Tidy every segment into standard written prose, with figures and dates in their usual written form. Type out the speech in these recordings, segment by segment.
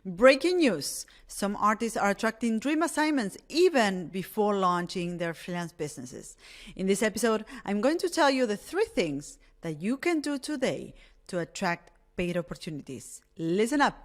Breaking news. Some artists are attracting dream assignments even before launching their freelance businesses. In this episode, I'm going to tell you the 3 things that you can do today to attract paid opportunities. Listen up.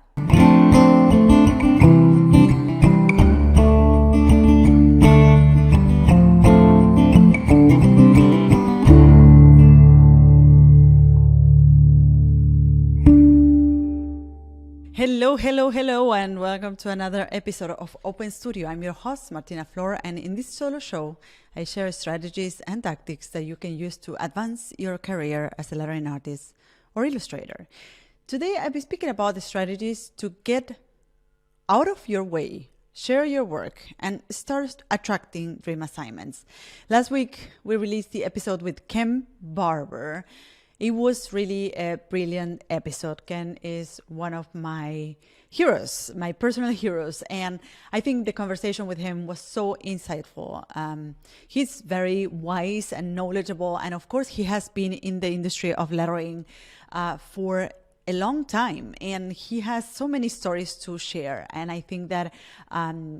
Hello, and welcome to another episode of Open Studio. I'm your host, Martina Flor, and in this solo show, I share strategies and tactics that you can use to advance your career as a lettering artist or illustrator. Today, I'll be speaking about the strategies to get out of your way, share your work, and start attracting dream assignments. Last week, we released the episode with Ken Barber. It was really a brilliant episode. Ken is one of my heroes, my personal heroes, and I think the conversation with him was so insightful. He's very wise and knowledgeable, and of course, he has been in the industry of lettering for a long time, and he has so many stories to share, and I think that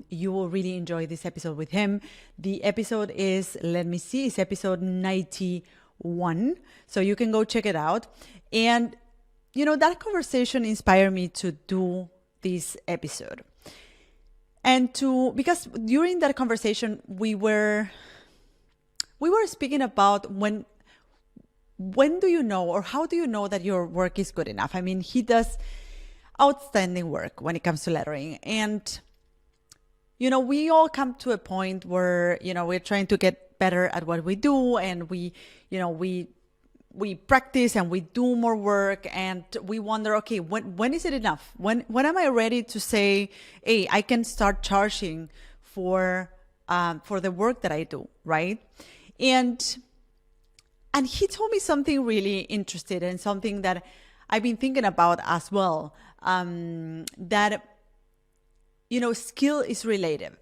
you will really enjoy this episode with him. The episode is, it's episode 91, so you can go check it out. And you know, that conversation inspired me to do this episode, and because during that conversation we were speaking about when do you know, or how do you know that your work is good enough? I mean, he does outstanding work when it comes to lettering, and you know, we all come to a point where, you know, we're trying to get better at what we do, and we practice and we do more work, and we wonder, okay, when is it enough? When am I ready to say, hey, I can start charging for the work that I do, right? And he told me something really interesting and something that I've been thinking about as well, that, you know, skill is relative.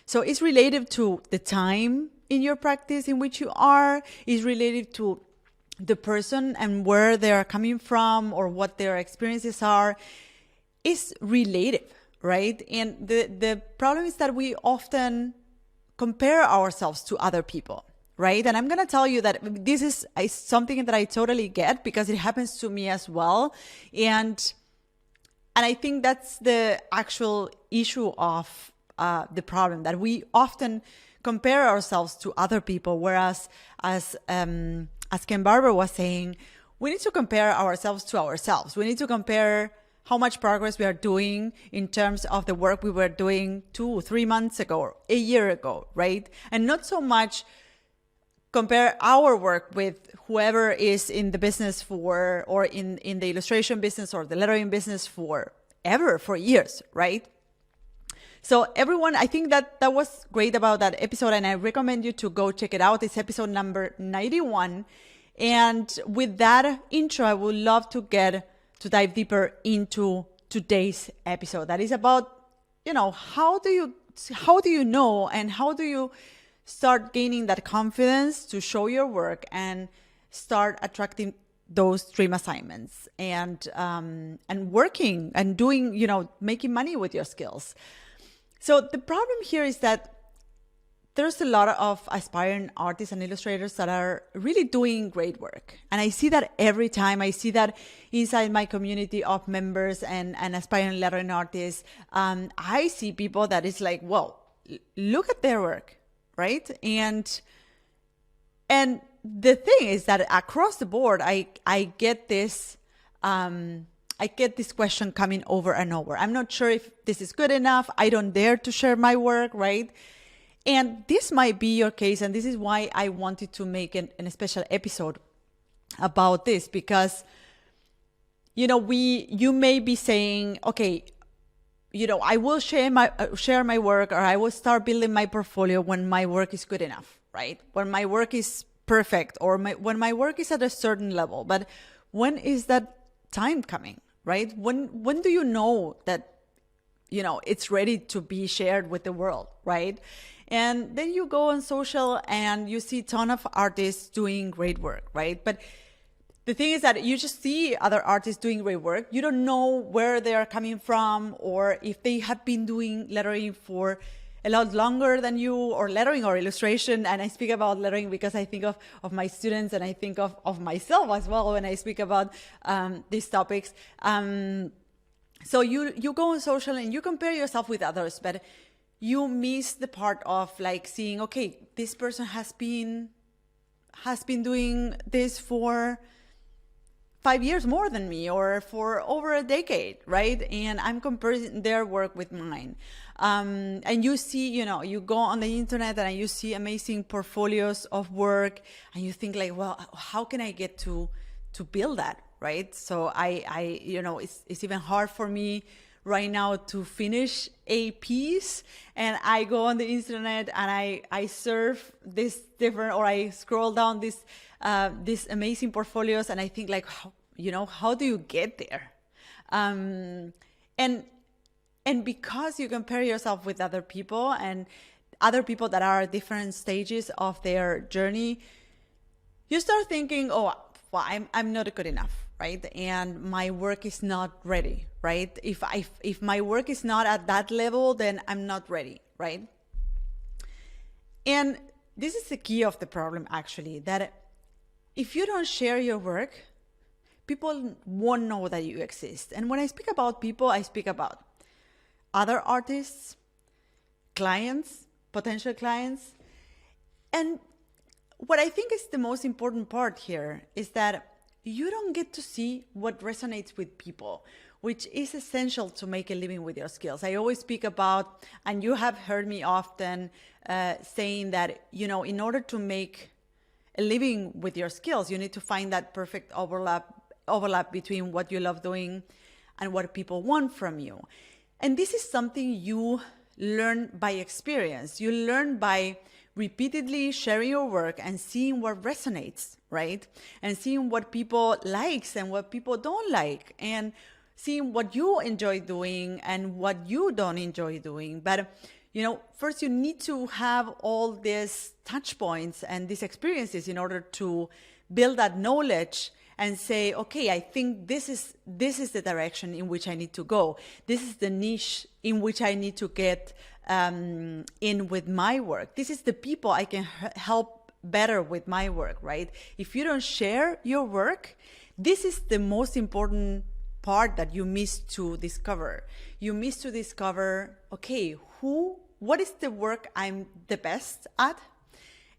So it's relative to the time in your practice in which you are, is related to the person and where they are coming from or what their experiences are. Is relative, right? And the problem is that we often compare ourselves to other people, right? And I'm going to tell you that this is something that I totally get, because it happens to me as well. And I think that's the actual issue of the problem, that we often compare ourselves to other people, whereas as Ken Barber was saying, we need to compare ourselves to ourselves. We need to compare how much progress we are doing in terms of the work we were doing 2 or 3 months ago or a year ago, right? And not so much compare our work with whoever is in the business or in the illustration business or the lettering business for years, right? So everyone, I think that was great about that episode, and I recommend you to go check it out. It's episode number 91. And with that intro, I would love to dive deeper into today's episode. That is about, you know, how do you know, and how do you start gaining that confidence to show your work and start attracting those dream assignments and working and doing, you know, making money with your skills. So the problem here is that there's a lot of aspiring artists and illustrators that are really doing great work. And I see that every time. I see that inside my community of members and aspiring lettering artists. I see people that is like, well, look at their work, right? And the thing is that across the board, I get this question coming over and over. I'm not sure if this is good enough. I don't dare to share my work, right? And this might be your case, and this is why I wanted to make a special episode about this, because, you know, you may be saying, okay, you know, I will share my work, or I will start building my portfolio when my work is good enough, right? When my work is perfect, or when my work is at a certain level. But when is that time coming, right? When do you know that, you know, it's ready to be shared with the world, right? And then you go on social and you see a ton of artists doing great work, right? But the thing is that you just see other artists doing great work. You don't know where they are coming from, or if they have been doing lettering for a lot longer than you, or lettering or illustration. And I speak about lettering because I think of my students, and I think of myself as well when I speak about these topics. So you go on social and you compare yourself with others, but you miss the part of like seeing, okay, this person has been doing this for 5 years more than me, or for over a decade, right? And I'm comparing their work with mine. And you see, you go on the internet and you see amazing portfolios of work, and you think like, well, how can I get to build that, right? So it's even hard for me right now to finish a piece, and I go on the internet and I surf this different, or I scroll down these amazing portfolios, and I think like, how do you get there? And because you compare yourself with other people, and other people that are at different stages of their journey, you start thinking, oh, well, I'm not good enough, right? And my work is not ready, right? If my work is not at that level, then I'm not ready, right? And this is the key of the problem, actually, that if you don't share your work, people won't know that you exist. And when I speak about people, I speak about other artists, clients, potential clients. And what I think is the most important part here is that you don't get to see what resonates with people, which is essential to make a living with your skills. I always speak about, and you have heard me often saying that, in order to make a living with your skills, you need to find that perfect overlap between what you love doing and what people want from you. And this is something you learn by experience. You learn by repeatedly sharing your work and seeing what resonates, right? And seeing what people likes and what people don't like, and seeing what you enjoy doing and what you don't enjoy doing. But first you need to have all these touch points and these experiences in order to build that knowledge and say, okay, I think this is the direction in which I need to go. This is the niche in which I need to get in with my work. This is the people I can help better with my work, right? If you don't share your work, this is the most important part that you miss to discover. You miss to discover, okay, what is the work I'm the best at,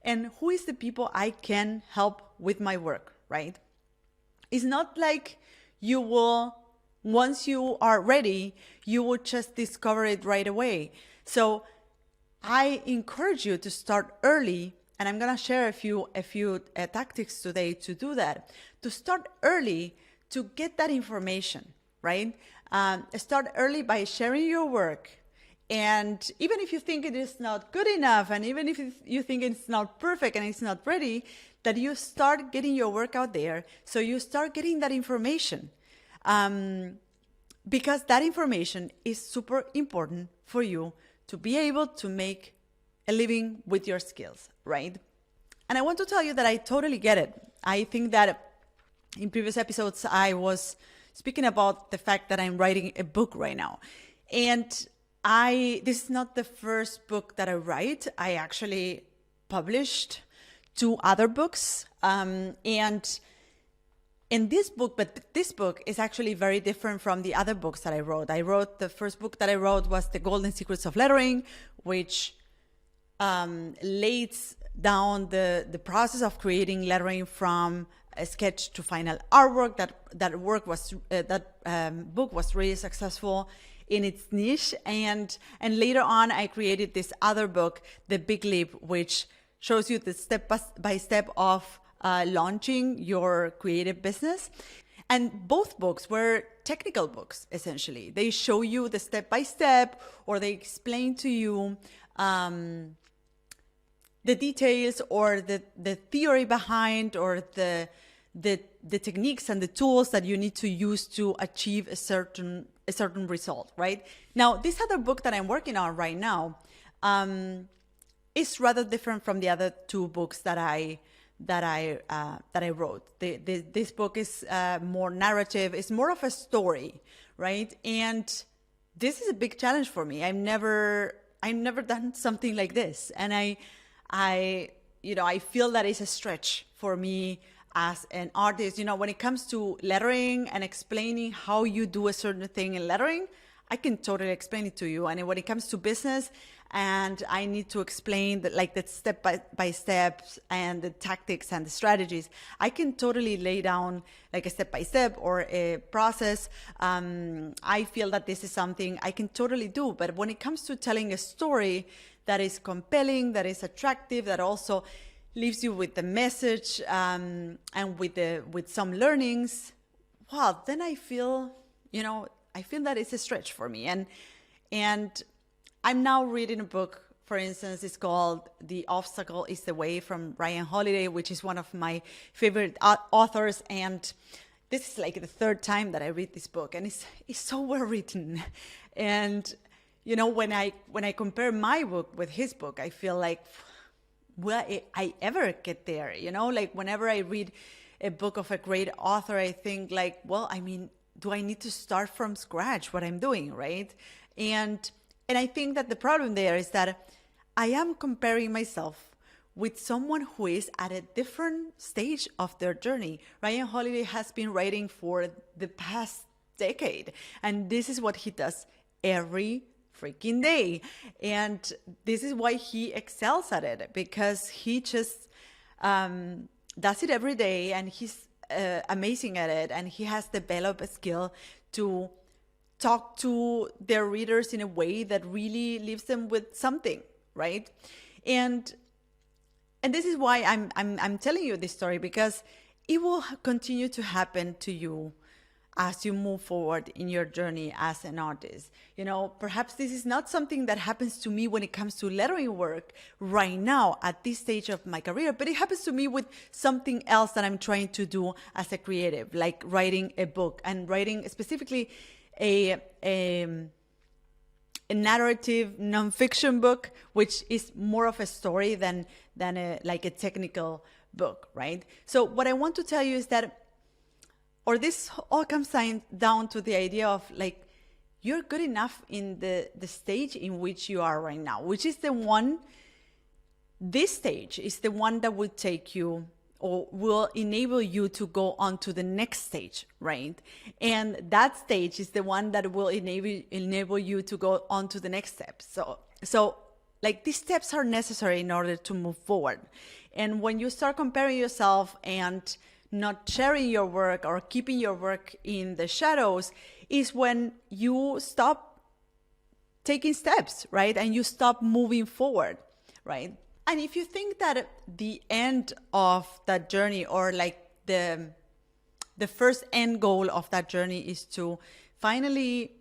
and who is the people I can help with my work, right? It's not like you will, once you are ready, you will just discover it right away. So I encourage you to start early, and I'm gonna share a few tactics today to do that. To start early, to get that information, right? Start early by sharing your work. And even if you think it is not good enough, and even if you think it's not perfect and it's not ready, that you start getting your work out there. So you start getting that information. Because that information is super important for you to be able to make a living with your skills, right? And I want to tell you that I totally get it. I think that in previous episodes, I was speaking about the fact that I'm writing a book right now. And this is not the first book that I write. I actually published 2 other books. And in this book, but this book is actually very different from the other books that I wrote. The first book that I wrote was The Golden Secrets of Lettering, which lays down the process of creating lettering from a sketch to final artwork. That book was really successful in its niche, and later on I created this other book, The Big Leap, which shows you the step by step of launching your creative business. And both books were technical books, essentially. They show you the step by step, or they explain to you the details, or the theory behind, or the techniques and the tools that you need to use to achieve a certain result, right? Now, this other book that I'm working on right now is rather different from the other 2 books that I that I wrote. This book is more narrative. It's more of a story, right? And this is a big challenge for me. I've never done something like this, and I feel that it's a stretch for me as an artist. When it comes to lettering and explaining how you do a certain thing in lettering, I can totally explain it to you. And when it comes to business, and I need to explain the step by steps and the tactics and the strategies, I can totally lay down like a step by step or a process. I feel that this is something I can totally do. But when it comes to telling a story that is compelling, that is attractive, that also leaves you with the message and with some learnings, well, then I feel that it's a stretch for me. And I'm now reading a book, for instance, it's called The Obstacle is the Way from Ryan Holiday, which is one of my favorite authors. And this is like the third time that I read this book, and it's so well written. And, when I compare my book with his book, I feel like, will I ever get there? Like whenever I read a book of a great author, I think like, well, I mean, do I need to start from scratch what I'm doing, right? And I think that the problem there is that I am comparing myself with someone who is at a different stage of their journey. Ryan Holiday has been writing for the past decade, and this is what he does every freaking day. And this is why he excels at it, because he just does it every day, and he's amazing at it, and he has developed a skill to talk to their readers in a way that really leaves them with something, right? And this is why I'm telling you this story, because it will continue to happen to you as you move forward in your journey as an artist. Perhaps this is not something that happens to me when it comes to lettering work right now at this stage of my career, but it happens to me with something else that I'm trying to do as a creative, like writing a book and writing specifically a narrative nonfiction book, which is more of a story than like a technical book, right? So what I want to tell you is that, or this all comes down to the idea of like, you're good enough in the stage in which you are right now, which is this stage is the one that will take you or will enable you to go on to the next stage, right? And that stage is the one that will enable you to go on to the next step. So like these steps are necessary in order to move forward. And when you start comparing yourself and not sharing your work or keeping your work in the shadows, is when you stop taking steps, right? And you stop moving forward, right? And if you think that the end of that journey, or like the first end goal of that journey, is to finally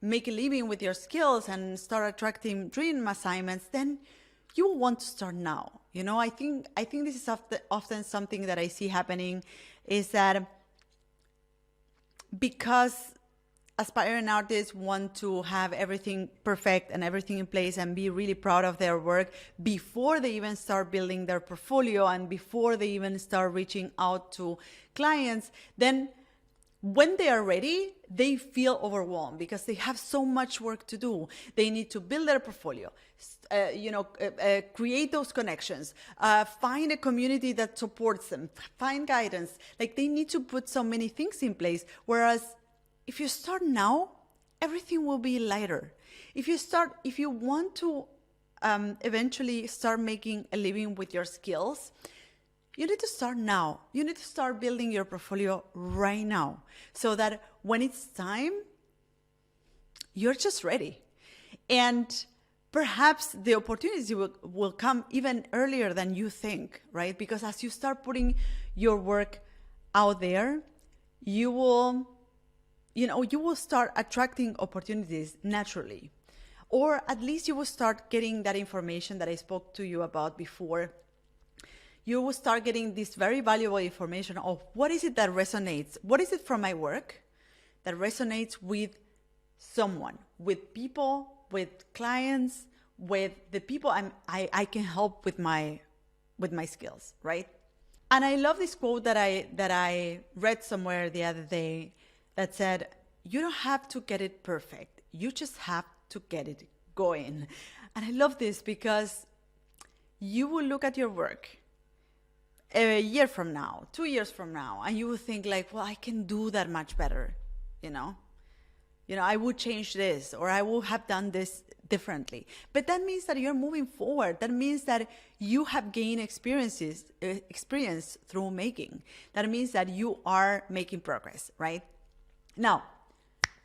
make a living with your skills and start attracting dream assignments, then you will want to start now. I think this is often something that I see happening, is that because aspiring artists want to have everything perfect and everything in place and be really proud of their work before they even start building their portfolio and before they even start reaching out to clients, then when they are ready, they feel overwhelmed because they have so much work to do. They need to build their portfolio, create those connections, find a community that supports them, find guidance. Like they need to put so many things in place. Whereas if you start now, everything will be lighter. If you want to eventually start making a living with your skills, you need to start now. You need to start building your portfolio right now, so that when it's time, you're just ready. And perhaps the opportunities will come even earlier than you think, right? Because as you start putting your work out there, you will start attracting opportunities naturally. Or at least you will start getting that information that I spoke to you about before. You will start getting this very valuable information of what is it that resonates? What is it from my work that resonates with someone, with people, with clients, with the people I can help with my skills, right? And I love this quote that I read somewhere the other day that said, you don't have to get it perfect. You just have to get it going. And I love this because you will look at your work a year from now, 2 years from now, and you will think like, well, I can do that much better, you know? I would change this, or I would have done this differently. But that means that you're moving forward. That means that you have gained experience through making. That means that you are making progress, right? Now,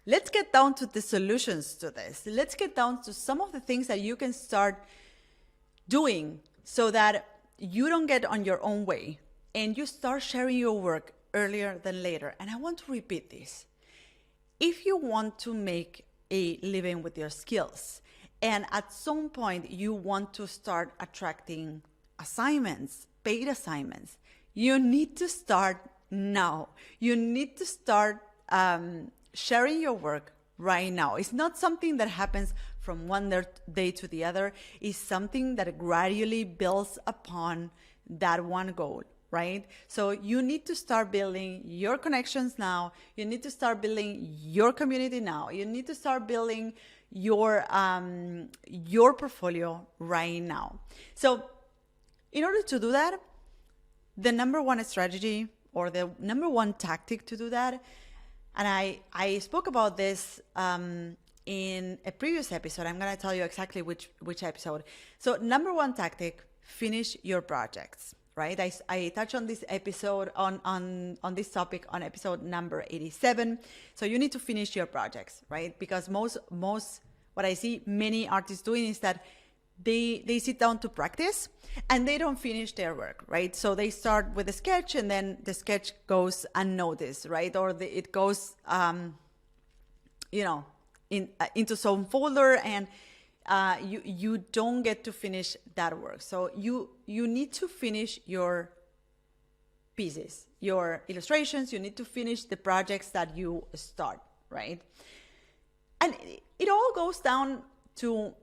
let's get down to the solutions to this. Let's get down to some of the things that you can start doing so that you don't get on your own way and you start sharing your work earlier than later. And I want to repeat this. If you want to make a living with your skills, and at some point you want to start attracting assignments, paid assignments, you need to start now. You need to start sharing your work right now. It's not something that happens from one day to the other. It's something that gradually builds upon that one goal, right? So you need to start building your connections now. You need to start building your community now. You need to start building your portfolio right now. So in order to do that, the number one strategy or the number one tactic to do that, and I spoke about this in a previous episode. I'm going to tell you exactly which episode. So number one tactic, finish your projects, right? I touched on this episode on this topic on episode number 87. So you need to finish your projects, right? Because most what I see many artists doing is that they sit down to practice and they don't finish their work, right? So they start with a sketch and then the sketch goes unnoticed, right? Or it goes, into some folder and you don't get to finish that work. So you need to finish your pieces, your illustrations. You need to finish the projects that you start, right? And it all goes down to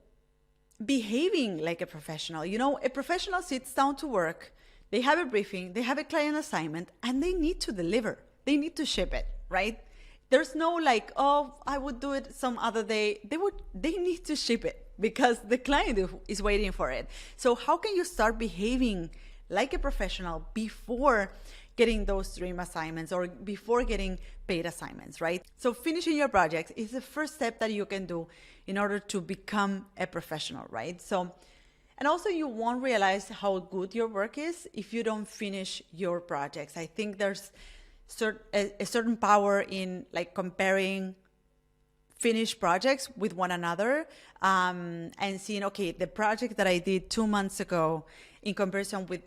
behaving like a professional. A professional sits down to work, they have a briefing, they have a client assignment, and they need to deliver. They need to ship it, right? There's no like, oh, I would do it some other day. They need to ship it because the client is waiting for it. So how can you start behaving like a professional before getting those dream assignments or before getting paid assignments, right? So finishing your projects is the first step that you can do in order to become a professional, right? So, and also you won't realize how good your work is if you don't finish your projects. I think there's a certain power in like comparing finished projects with one another and seeing, okay, the project that I did 2 months ago in comparison with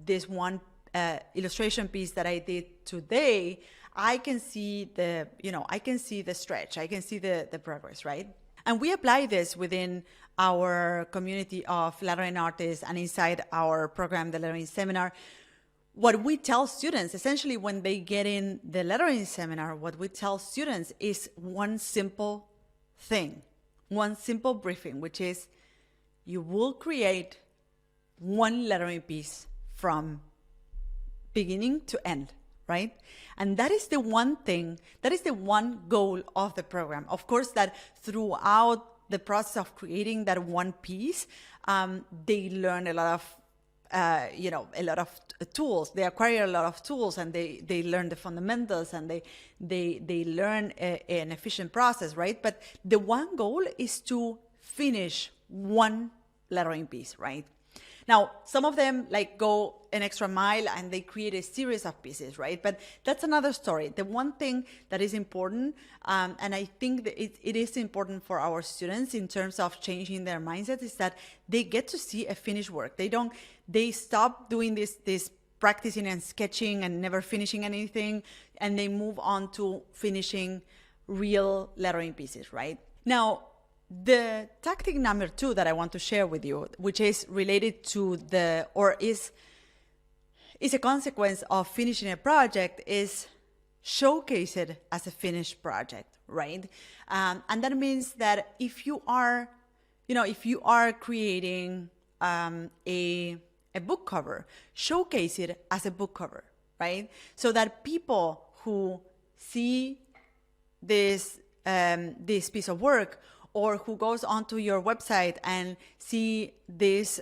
this one illustration piece that I did today, I can see the stretch, I can see the progress, right? And we apply this within our community of lettering artists and inside our program, the Lettering Seminar. What we tell students, essentially when they get in the lettering seminar, what we tell students is one simple thing, one simple briefing, which is you will create one lettering piece from beginning to end, right? And that is the one thing, that is the one goal of the program. Of course, that throughout the process of creating that one piece, they learn a lot of tools. They acquire a lot of tools, and they learn the fundamentals, and they learn an efficient process, right? But the one goal is to finish one lettering piece, right? Now, some of them like go an extra mile and they create a series of pieces, right? But that's another story. The one thing that is important, and I think that it is important for our students in terms of changing their mindset, is that they get to see a finished work. They stop doing this practicing and sketching and never finishing anything, and they move on to finishing real lettering pieces, right? Now, the tactic number 2 that I want to share with you, which is related to is a consequence of finishing a project, is showcase it as a finished project, right? And that means that if you are creating a a book cover, showcase it as a book cover, right? So that people who see this this piece of work, or who goes onto your website and see this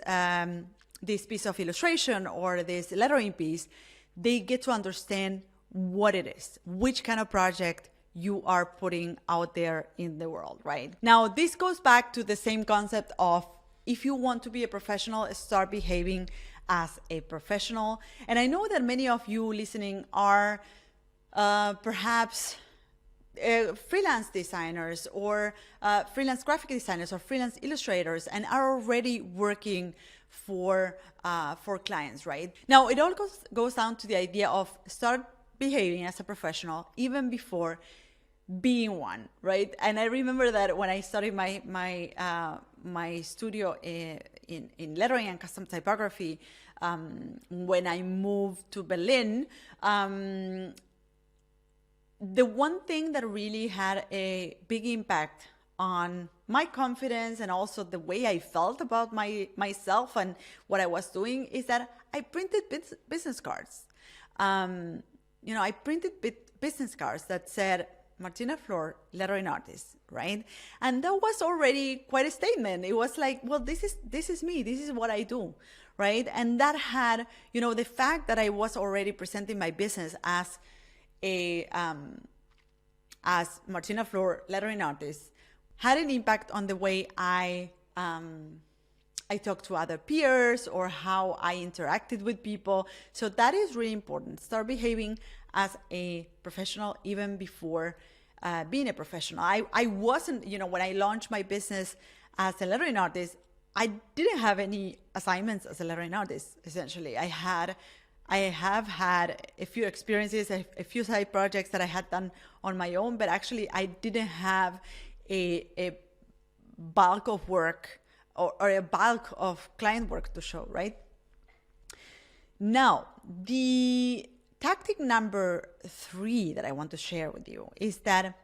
this piece of illustration or this lettering piece, they get to understand what it is, which kind of project you are putting out there in the world, right? Now, this goes back to the same concept of, if you want to be a professional, start behaving as a professional. And I know that many of you listening are perhaps freelance designers, or freelance graphic designers, or freelance illustrators, and are already working for clients, right? Now, it all goes down to the idea of start behaving as a professional even before being one, right? And I remember that when I started my studio in lettering and custom typography, when I moved to Berlin, the one thing that really had a big impact on my confidence and also the way I felt about myself and what I was doing is that I printed business cards. I printed business cards that said Martina Flor, lettering artist, right? And that was already quite a statement. It was like, well, this is me. This is what I do, right? And that had, the fact that I was already presenting my business as Martina Flor, lettering artist, had an impact on the way I talked to other peers or how I interacted with people. So that is really important. Start behaving as a professional even before being a professional. I wasn't, when I launched my business as a lettering artist, I didn't have any assignments as a lettering artist, essentially. I have had a few experiences, a few side projects that I had done on my own, but actually I didn't have a bulk of work or a bulk of client work to show, right? Now, the tactic number 3 that I want to share with you is that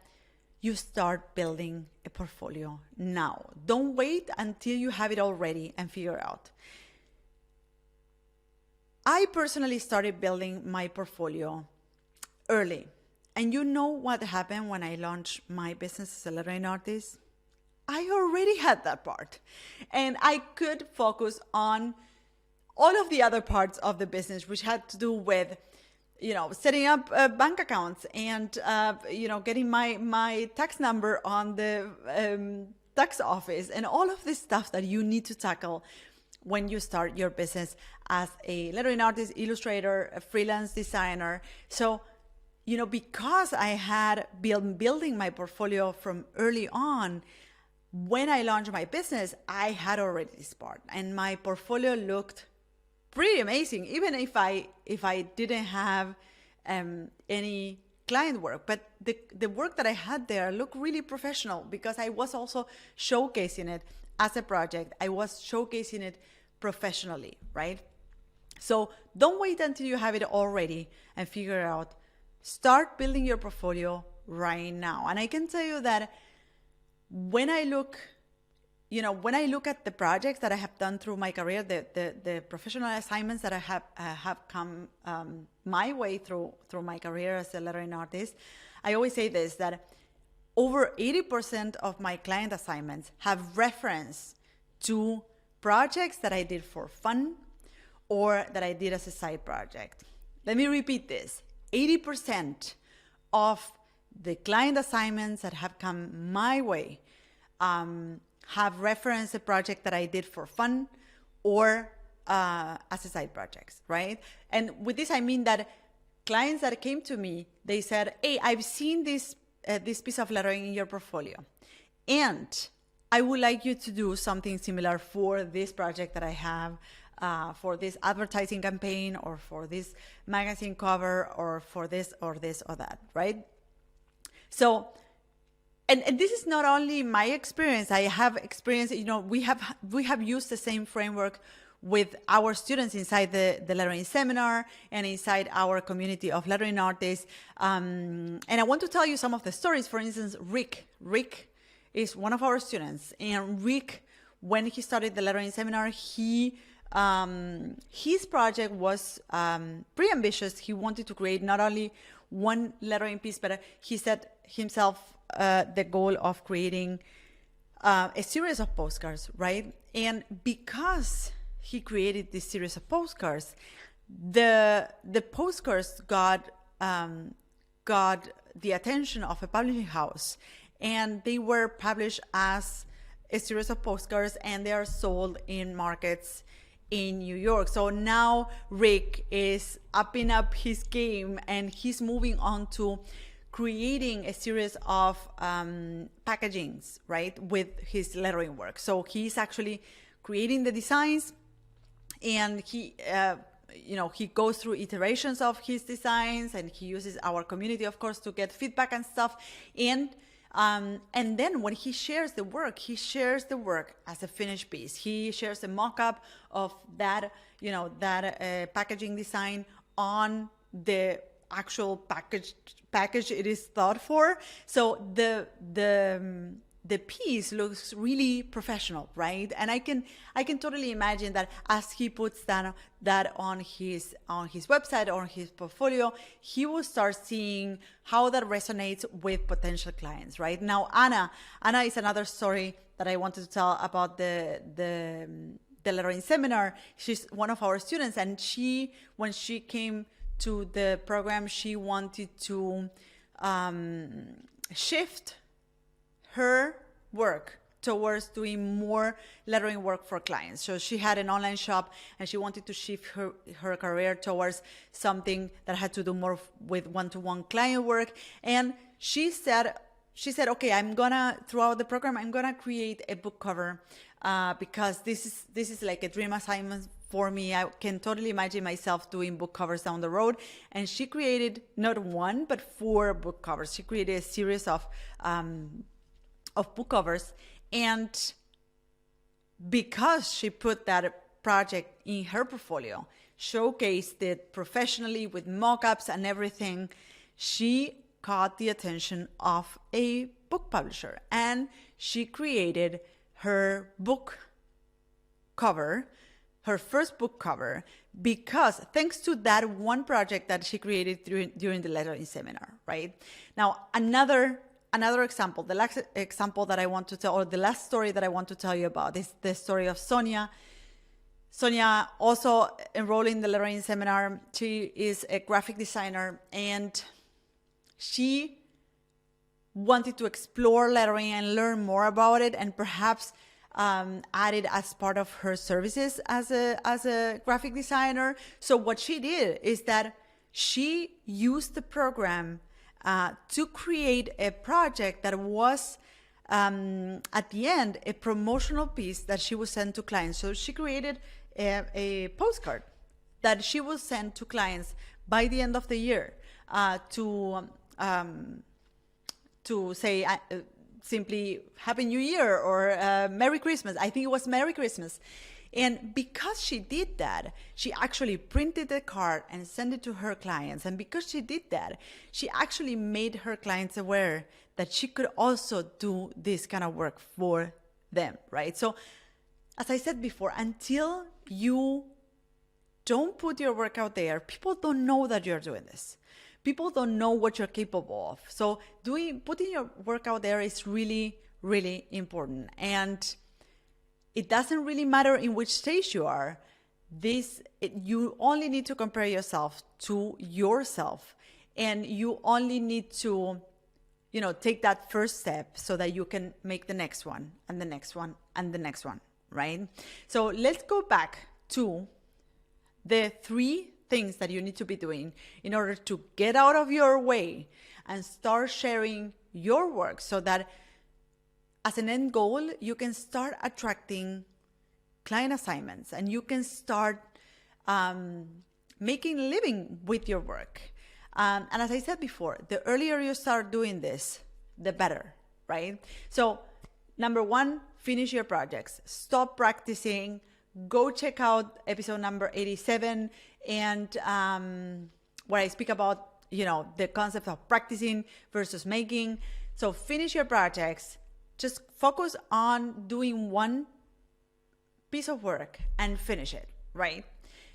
you start building a portfolio now. Don't wait until you have it all ready and figure out. I personally started building my portfolio early. And you know what happened when I launched my business as a lettering artist? I already had that part. And I could focus on all of the other parts of the business, which had to do with, setting up bank accounts and, getting my tax number on the tax office and all of this stuff that you need to tackle when you start your business as a lettering artist, illustrator, a freelance designer. So, because I had been building my portfolio from early on, when I launched my business, I had already this part, and my portfolio looked pretty amazing, even if I didn't have any client work. But the work that I had there looked really professional because I was also showcasing it as a project. I was showcasing it professionally, right? So don't wait until you have it all ready and figure it out. Start building your portfolio right now. And I can tell you that when I look at the projects that I have done through my career, the professional assignments that I have come my way through my career as a lettering artist, I always say this, that over 80% of my client assignments have reference to projects that I did for fun or that I did as a side project. Let me repeat this. 80% of the client assignments that have come my way have referenced a project that I did for fun or as a side projects, right? And with this, I mean that clients that came to me, they said, hey, I've seen this piece of lettering in your portfolio, and I would like you to do something similar for this project that I have, for this advertising campaign, or for this magazine cover, or for this or that, right? So, and this is not only my experience. I have experience, we have used the same framework with our students inside the lettering seminar and inside our community of lettering artists. And I want to tell you some of the stories. For instance, Rick is one of our students, and Rick, when he started the lettering seminar, he his project was pretty ambitious. He wanted to create not only one lettering piece, but he set himself the goal of creating a series of postcards, right? And because he created this series of postcards, the postcards got the attention of a publishing house, and they were published as a series of postcards, and they are sold in markets in New York. So now Rick is upping up his game, and he's moving on to creating a series of packagings, right, with his lettering work. So he's actually creating the designs, and he goes through iterations of his designs, and he uses our community, of course, to get feedback and stuff. And then when he shares the work as a finished piece. He shares a mock-up of that packaging design on the actual package it is thought for. So the piece looks really professional, right? And I can totally imagine that as he puts that on his website or his portfolio, he will start seeing how that resonates with potential clients, right? Now, Anna is another story that I wanted to tell about the lettering seminar. She's one of our students, and when she came to the program, she wanted to shift her work towards doing more lettering work for clients. So she had an online shop, and she wanted to shift her career towards something that had to do more with one-to-one client work. And she said, okay, throughout the program, I'm gonna create a book cover because this is like a dream assignment for me. I can totally imagine myself doing book covers down the road. And she created not one, but 4 book covers. She created a series of book covers. And because she put that project in her portfolio, showcased it professionally with mock-ups and everything, she caught the attention of a book publisher, and she created her book cover, her first book cover, because thanks to that one project that she created during the lettering seminar, right? Now, another example, the last example that I want to tell, or the last story that I want to tell you about, is the story of Sonia. Sonia also enrolled in the lettering seminar. She is a graphic designer, and she wanted to explore lettering and learn more about it, and perhaps add it as part of her services as a graphic designer. So what she did is that she used the program to create a project that was at the end a promotional piece that she would send to clients. So she created a postcard that she will send to clients by the end of the year to say simply Happy New Year or Merry Christmas. I think it was Merry Christmas. And because she did that, she actually printed the card and sent it to her clients. And because she did that, she actually made her clients aware that she could also do this kind of work for them, right? So as I said before, until you don't put your work out there, people don't know that you're doing this. People don't know what you're capable of. So putting your work out there is really, really important. And it doesn't really matter in which stage you are. You only need to compare yourself to yourself, and you only need to, take that first step so that you can make the next one and the next one and the next one, right? So let's go back to the 3 things that you need to be doing in order to get out of your way and start sharing your work, so that as an end goal, you can start attracting client assignments, and you can start making a living with your work. And as I said before, the earlier you start doing this, the better, right? So number 1, finish your projects. Stop practicing. Go check out episode number 87, and where I speak about, the concept of practicing versus making. So finish your projects. Just focus on doing one piece of work and finish it, right?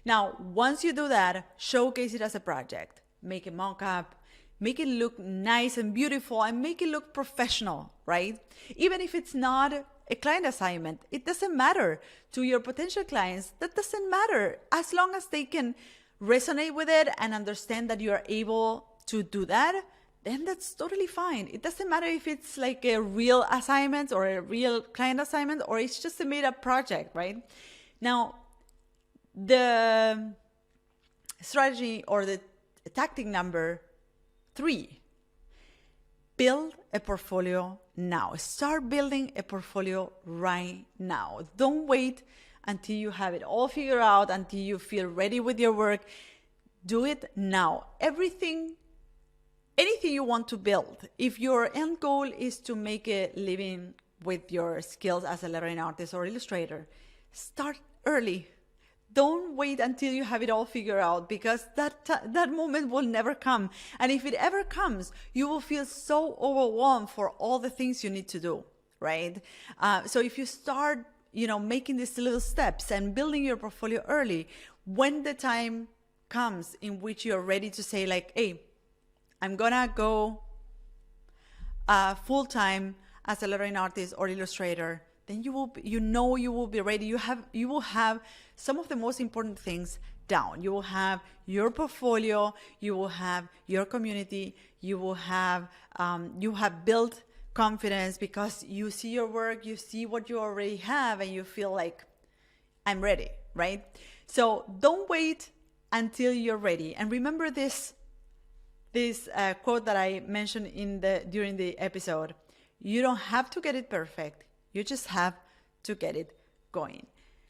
Now, once you do that, showcase it as a project. Make a mock-up, make it look nice and beautiful, and make it look professional, right? Even if it's not a client assignment, it doesn't matter to your potential clients. That doesn't matter as long as they can resonate with it and understand that you are able to do that. Then that's totally fine. It doesn't matter if it's like a real assignment or a real client assignment, or it's just a made-up project, right? Now, the strategy or the tactic number 3, build a portfolio now. Start building a portfolio right now. Don't wait until you have it all figured out, until you feel ready with your work. Do it now. Anything you want to build, if your end goal is to make a living with your skills as a lettering artist or illustrator, start early. Don't wait until you have it all figured out, because that moment will never come. And if it ever comes, you will feel so overwhelmed for all the things you need to do, right? So if you start, making these little steps and building your portfolio early, when the time comes in which you're ready to say like, hey, I'm gonna go full-time as a lettering artist or illustrator, then you will be ready. You will have some of the most important things down. You will have your portfolio, you will have your community, you have built confidence because you see your work, you see what you already have, and you feel like, I'm ready, right? So don't wait until you're ready. And remember this quote that I mentioned during the episode. You don't have to get it perfect. You just have to get it going.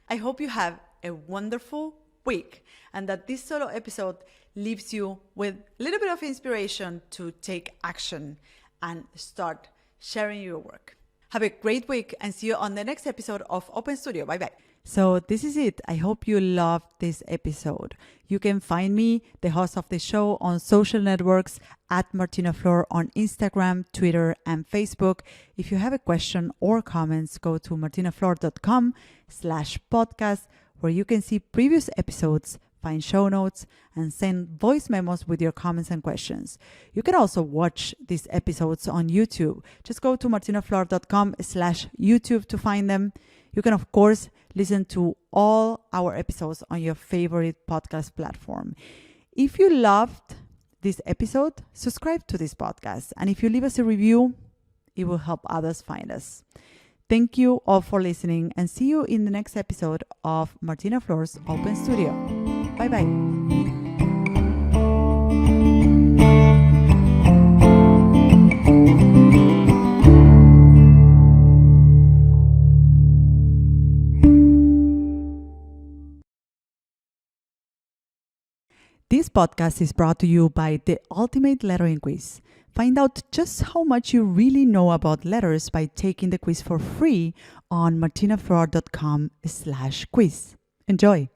I hope you have a wonderful week and that this solo episode leaves you with a little bit of inspiration to take action and start sharing your work. Have a great week and see you on the next episode of Open Studio. Bye-bye. So this is it. I hope you loved this episode. You can find me, the host of the show, on social networks at Martina Flor on Instagram, Twitter, and Facebook. If you have a question or comments, go to martinaflor.com/podcast, where you can see previous episodes, find show notes, and send voice memos with your comments and questions. You can also watch these episodes on YouTube. Just go to martinaflor.com/YouTube to find them. You can, of course, listen to all our episodes on your favorite podcast platform. If you loved this episode, subscribe to this podcast. And if you leave us a review, it will help others find us. Thank you all for listening, and see you in the next episode of Martina Flor's Open Studio. Bye-bye. This podcast is brought to you by the Ultimate Lettering Quiz. Find out just how much you really know about letters by taking the quiz for free on martinaflor.com/quiz. Enjoy!